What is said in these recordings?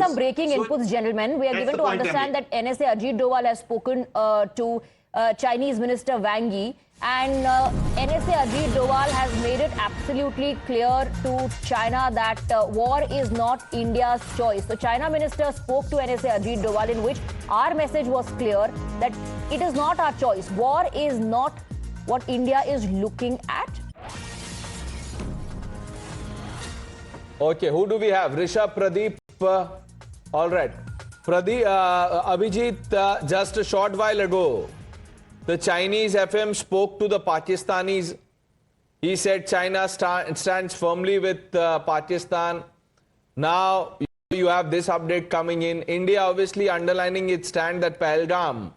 some breaking inputs, gentlemen. We are given to understand that NSA Ajit Doval has spoken to Chinese Minister Wang Yi, and NSA Ajit Doval has made it absolutely clear to China that war is not India's choice. So China Minister spoke to NSA Ajit Doval, in which our message was clear that it is not our choice. War is not what India is looking at. Okay, who do we have? Rishabh, Pradeep. All right. Pradeep, Abhijit, just a short while ago, the Chinese FM spoke to the Pakistanis. He said China stands firmly with Pakistan. Now you have this update coming in. India obviously underlining its stand that Pahalgam,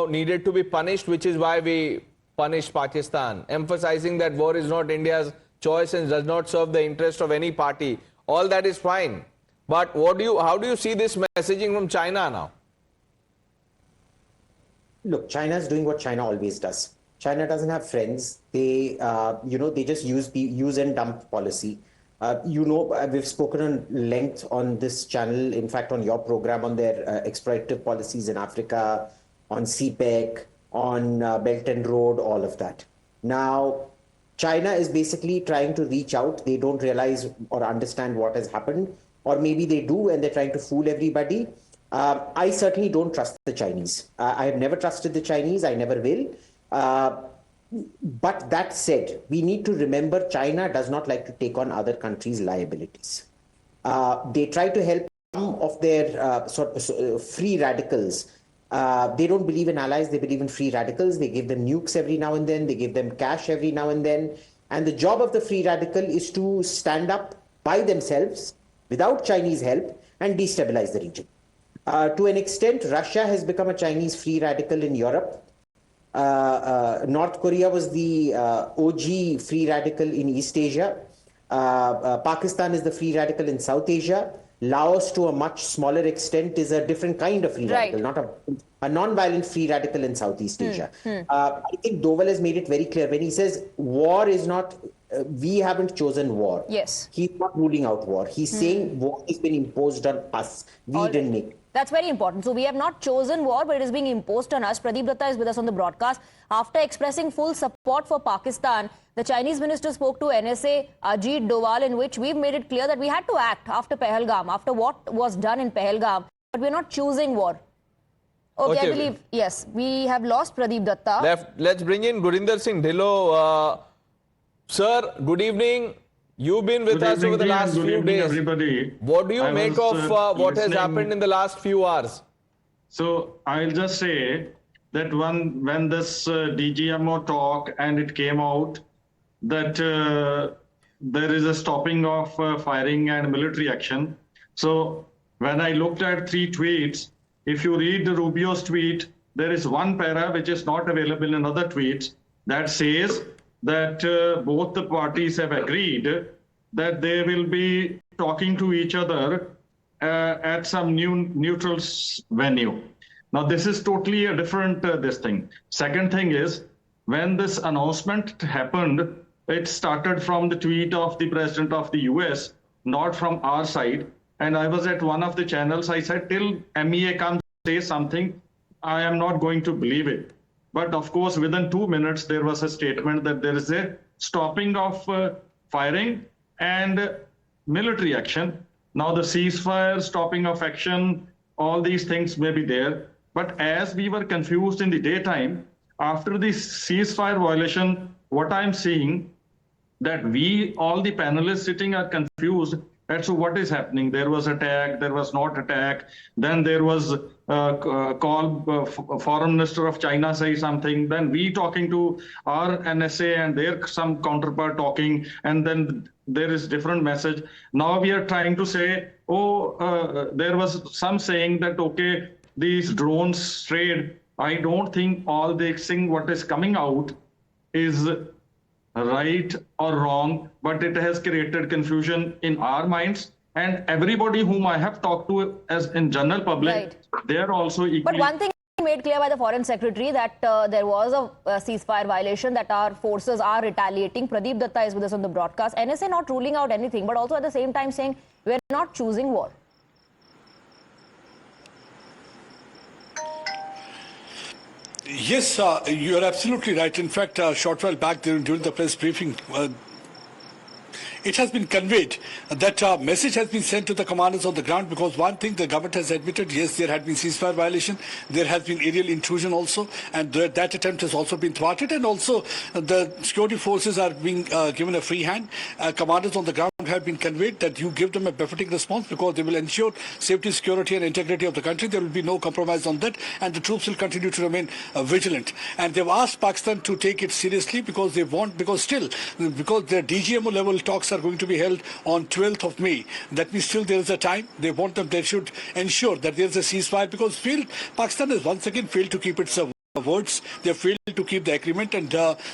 needed to be punished, which is why we punished Pakistan, emphasizing that war is not India's choice and does not serve the interest of any party. All that is fine. But how do you see this messaging from China now? Look, China is doing what China always does. China doesn't have friends. They, they just use and dump policy. We've spoken on length on this channel, in fact, on your program, on their exploitative policies in Africa, on CPEC, on Belt and Road, all of that. Now, China is basically trying to reach out. They don't realize or understand what has happened, or maybe they do and they're trying to fool everybody. I certainly don't trust the Chinese. I have never trusted the Chinese. I never will. But that said, we need to remember China does not like to take on other countries' liabilities. They try to help some of their free radicals. They don't believe in allies. They believe in free radicals. They give them nukes every now and then. They give them cash every now and then. And the job of the free radical is to stand up by themselves without Chinese help and destabilize the region. To an extent, Russia has become a Chinese free radical in Europe. North Korea was the OG free radical in East Asia. Pakistan is the free radical in South Asia. Laos, to a much smaller extent, is a different kind of free radical, not a non-violent free radical in Southeast Asia. I think Doval has made it very clear when he says war is not, we haven't chosen war. Yes. He's not ruling out war. He's saying war has been imposed on us. We didn't make it. That's very important. So we have not chosen war, but it is being imposed on us. Pradeep Datta is with us on the broadcast. After expressing full support for Pakistan, the Chinese minister spoke to NSA Ajit Doval, in which we've made it clear that we had to act after Pahalgam, after what was done in Pahalgam, but we're not choosing war. Okay, I believe, yes, we have lost Pradeep Datta. Let's bring in Gurinder Singh Dhillon. Sir, good evening. You've been with us over the last few days. Everybody. What do you make of what has happened in the last few hours? So I'll just say that when this DGMO talk and it came out that there is a stopping of firing and military action. So when I looked at 3 tweets, if you read the Rubio's tweet, there is one para which is not available in other tweets that says that both the parties have agreed that they will be talking to each other at some neutral venue. Now, this is totally a different this thing. Second thing is, when this announcement happened, it started from the tweet of the president of the US, not from our side. And I was at one of the channels. I said, till MEA comes say something, I am not going to believe it. But of course, within 2 minutes, there was a statement that there is a stopping of firing and military action. Now the ceasefire, stopping of action, all these things may be there. But as we were confused in the daytime, after the ceasefire violation, what I'm seeing that we, all the panelists sitting are confused as to what is happening. There was attack, there was not attack. Then there was call, foreign minister of China say something. Then we talking to our NSA and their some counterpart talking. And then there is different message. Now we are trying to say, there was some saying that, okay, these drones strayed. I don't think all this thing what is coming out is right or wrong, but it has created confusion in our minds. And everybody whom I have talked to as in general public, they are also equally. But one thing made clear by the Foreign Secretary that there was a ceasefire violation, that our forces are retaliating. Pradeep Datta is with us on the broadcast. NSA not ruling out anything, but also at the same time saying we're not choosing war. Yes, you're absolutely right. In fact, a short while back during the press briefing, it has been conveyed that message has been sent to the commanders on the ground, because one thing the government has admitted, yes, there had been ceasefire violation, there has been aerial intrusion also, and that attempt has also been thwarted, and also the security forces are being given a free hand. Commanders on the ground have been conveyed that you give them a befitting response, because they will ensure safety, security and integrity of the country. There will be no compromise on that, and the troops will continue to remain vigilant. And they've asked Pakistan to take it seriously, because they want, because the DGMO level talks are going to be held on 12th of May. That means still there is a time. They should ensure that there is a ceasefire, because Pakistan has once again failed to keep its words. They failed to keep the agreement, and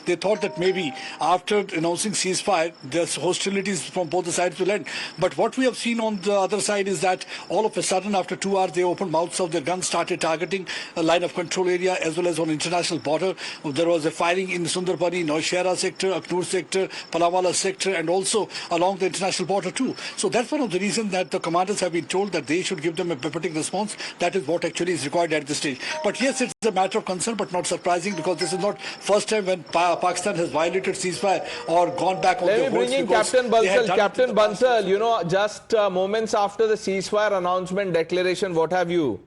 they thought that maybe after announcing ceasefire, the hostilities from both the sides will end. But what we have seen on the other side is that all of a sudden, after 2 hours, they opened mouths of their guns, started targeting a line of control area as well as on international border. There was a firing in Sundarbani, Naushera sector, Aknur sector, Palawala sector, and also along the international border too. So that's one of the reasons that the commanders have been told that they should give them a befitting response. That is what actually is required at this stage. But yes, it's a matter of concern, but not surprising, because this is not first time when Pakistan has violated ceasefire or gone back on their words. Let me bring in Captain Bansal. Captain Bansal, you know, just moments after the ceasefire announcement, declaration, what have you,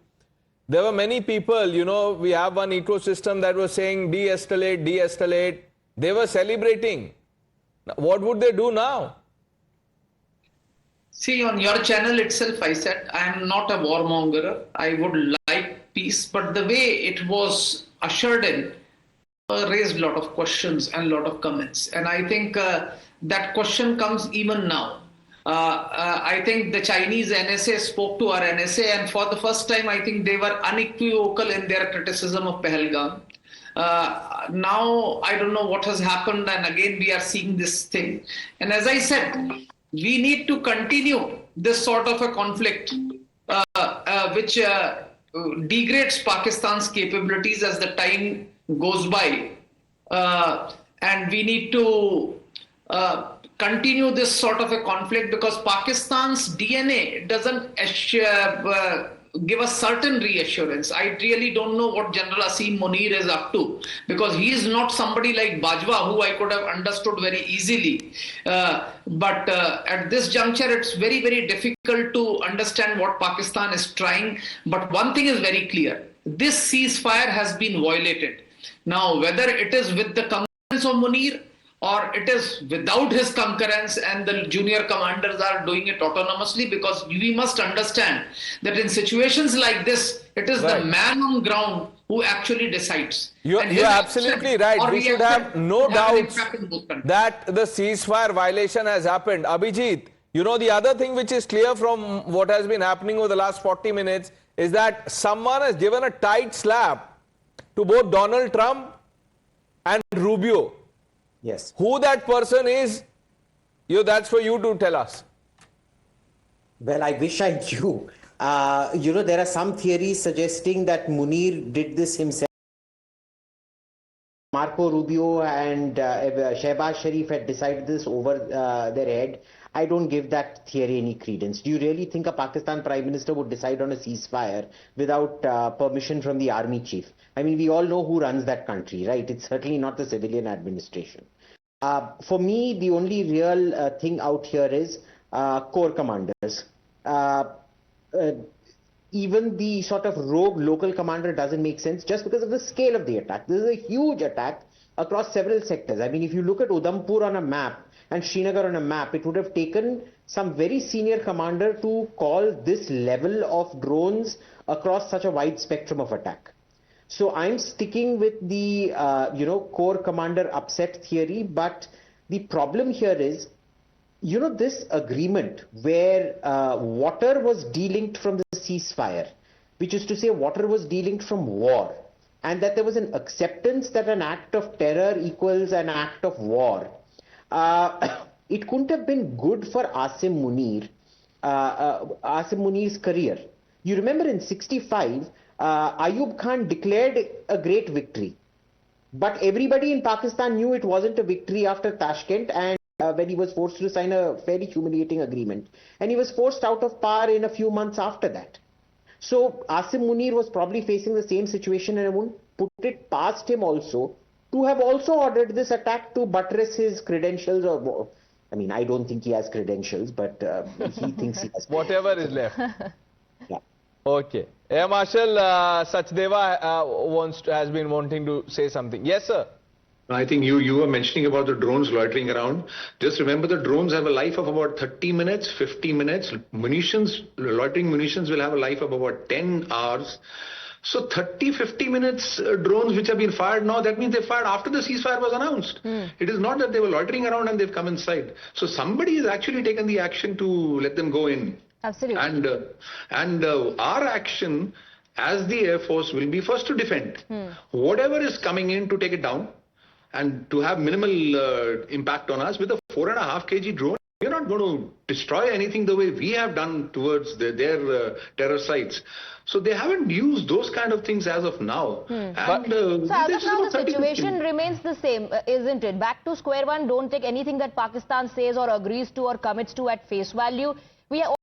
there were many people, you know, we have one ecosystem that was saying de-escalate, de-escalate. They were celebrating. What would they do now? See, on your channel itself, I said, I am not a warmonger. I would like peace, but the way it was ushered in raised a lot of questions and a lot of comments. And I think that question comes even now. I think the Chinese NSA spoke to our NSA, and for the first time, I think they were unequivocal in their criticism of Pahalgam. Now, I don't know what has happened, and again, we are seeing this thing. And as I said, we need to continue this sort of a conflict, which degrades Pakistan's capabilities as the time goes by. And we need to continue this sort of a conflict, because Pakistan's DNA doesn't give us certain reassurance. I really don't know what General Asim Munir is up to, because he is not somebody like Bajwa, who I could have understood very easily. But at this juncture, it's very, very difficult to understand what Pakistan is trying. But one thing is very clear. This ceasefire has been violated. Now, whether it is with the concurrence of Munir, or it is without his concurrence and the junior commanders are doing it autonomously, because we must understand that in situations like this, it is the man on ground who actually decides. You're absolutely right. We should have no doubts that the ceasefire violation has happened. Abhijit, you know, the other thing which is clear from what has been happening over the last 40 minutes is that someone has given a tight slap to both Donald Trump and Rubio. Yes. Who that person is, that's for you to tell us. Well, I wish I knew. You know, there are some theories suggesting that Munir did this himself. Marco Rubio and Shehbaz Sharif had decided this over their head. I don't give that theory any credence. Do you really think a Pakistan Prime Minister would decide on a ceasefire without permission from the army chief? I mean, we all know who runs that country, right? It's certainly not the civilian administration. For me, the only real thing out here is corps commanders. Even the sort of rogue local commander doesn't make sense just because of the scale of the attack. This is a huge attack across several sectors. I mean, if you look at Udhampur on a map and Srinagar on a map, it would have taken some very senior commander to call this level of drones across such a wide spectrum of attack. So I'm sticking with the, corps commander upset theory. But the problem here is, you know, this agreement where water was delinked from the ceasefire, which is to say water was delinked from war, and that there was an acceptance that an act of terror equals an act of war. It couldn't have been good for Asim Munir's career. You remember in 65, Ayub Khan declared a great victory. But everybody in Pakistan knew it wasn't a victory after Tashkent, and when he was forced to sign a fairly humiliating agreement. And he was forced out of power in a few months after that. So Asim Munir was probably facing the same situation and won't put it past him also to have also ordered this attack to buttress his credentials or more. I mean, I don't think he has credentials, but he thinks he has. Whatever is left. Yeah. Okay. Air Marshal Sachdeva has been wanting to say something. Yes, sir. I think you were mentioning about the drones loitering around. Just remember, the drones have a life of about 30 minutes, 50 minutes. Loitering munitions will have a life of about 10 hours. So 30, 50 minutes drones which have been fired now, that means they fired after the ceasefire was announced. It is not that they were loitering around and they've come inside. So somebody has actually taken the action to let them go in. Absolutely. And our action as the Air Force will be first to defend. Whatever is coming in, to take it down and to have minimal impact on us. With a 4.5 kg drone, we're not going to destroy anything the way we have done towards their terror sites. So they haven't used those kind of things as of now. So as of now, the situation remains the same, isn't it? Back to square one, don't take anything that Pakistan says or agrees to or commits to at face value. We are